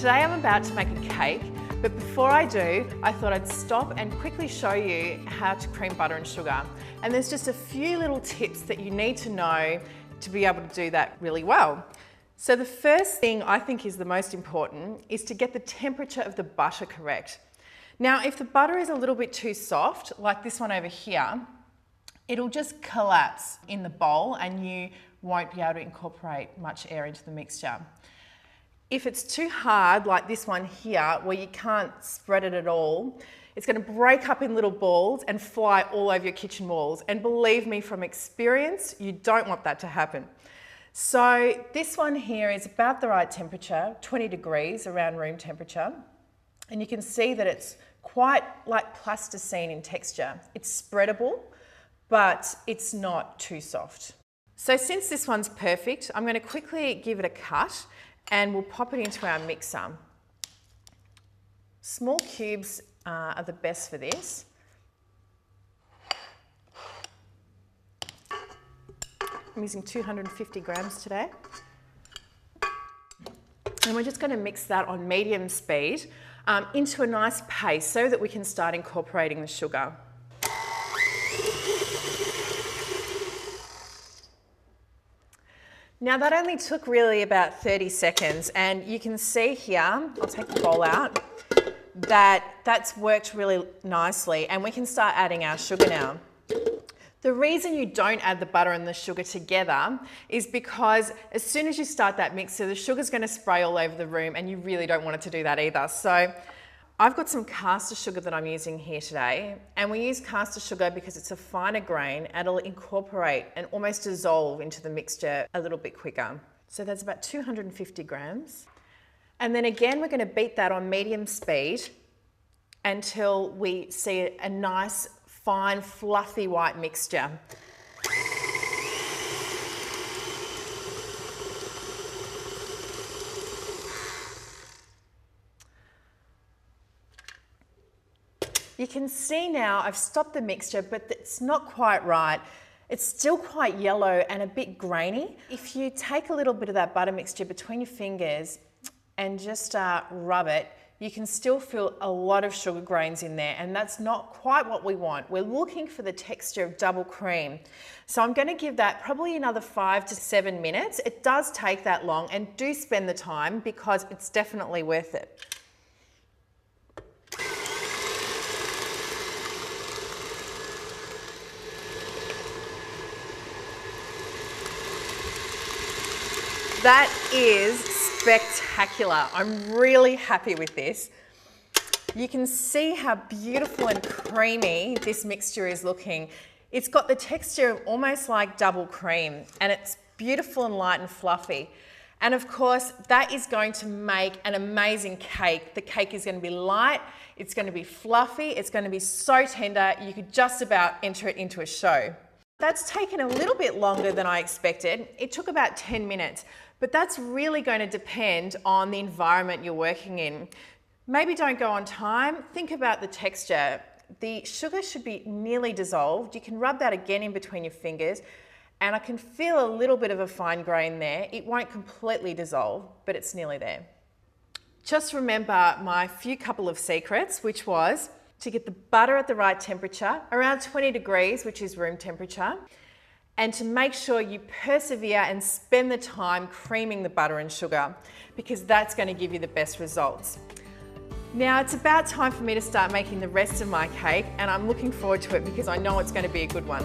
Today I'm about to make a cake, but before I do, I thought I'd stop and quickly show you how to cream butter and sugar. And there's just a few little tips that you need to know to be able to do that really well. So the first thing I think is the most important is to get the temperature of the butter correct. Now, if the butter is a little bit too soft, like this one over here, it'll just collapse in the bowl and you won't be able to incorporate much air into the mixture. If it's too hard, like this one here, where you can't spread it at all, it's going to break up in little balls and fly all over your kitchen walls. And believe me, from experience, you don't want that to happen. So this one here is about the right temperature, 20 degrees around room temperature. And you can see that it's quite like plasticine in texture. It's spreadable, but it's not too soft. So since this one's perfect, I'm going to quickly give it a cut and we'll pop it into our mixer. Small cubes are the best for this. I'm using 250 grams today. And we're just going to mix that on medium speed into a nice paste so that we can start incorporating the sugar. Now that only took really about 30 seconds, and you can see here, I'll take the bowl out, that's worked really nicely, and we can start adding our sugar now. The reason you don't add the butter and the sugar together is because as soon as you start that mixer, the sugar's going to spray all over the room and you really don't want it to do that either. So I've got some caster sugar that I'm using here today, and we use caster sugar because it's a finer grain and it'll incorporate and almost dissolve into the mixture a little bit quicker. So that's about 250 grams. And then again, we're going to beat that on medium speed until we see a nice, fine, fluffy white mixture. You can see now I've stopped the mixture, but it's not quite right. It's still quite yellow and a bit grainy. If you take a little bit of that butter mixture between your fingers and just rub it, you can still feel a lot of sugar grains in there, and that's not quite what we want. We're looking for the texture of double cream. So I'm going to give that probably another 5 to 7 minutes. It does take that long, and do spend the time because it's definitely worth it. That is spectacular. I'm really happy with this. You can see how beautiful and creamy this mixture is looking. It's got the texture of almost like double cream, and it's beautiful and light and fluffy. And of course, that is going to make an amazing cake. The cake is going to be light, it's going to be fluffy, it's going to be so tender, you could just about enter it into a show. That's taken a little bit longer than I expected. It took about 10 minutes, but that's really going to depend on the environment you're working in. Maybe don't go on time. Think about the texture. The sugar should be nearly dissolved. You can rub that again in between your fingers, and I can feel a little bit of a fine grain there. It won't completely dissolve, but it's nearly there. Just remember my few couple of secrets, which was to get the butter at the right temperature, around 20 degrees, which is room temperature, and to make sure you persevere and spend the time creaming the butter and sugar, because that's going to give you the best results. Now it's about time for me to start making the rest of my cake, and I'm looking forward to it because I know it's going to be a good one.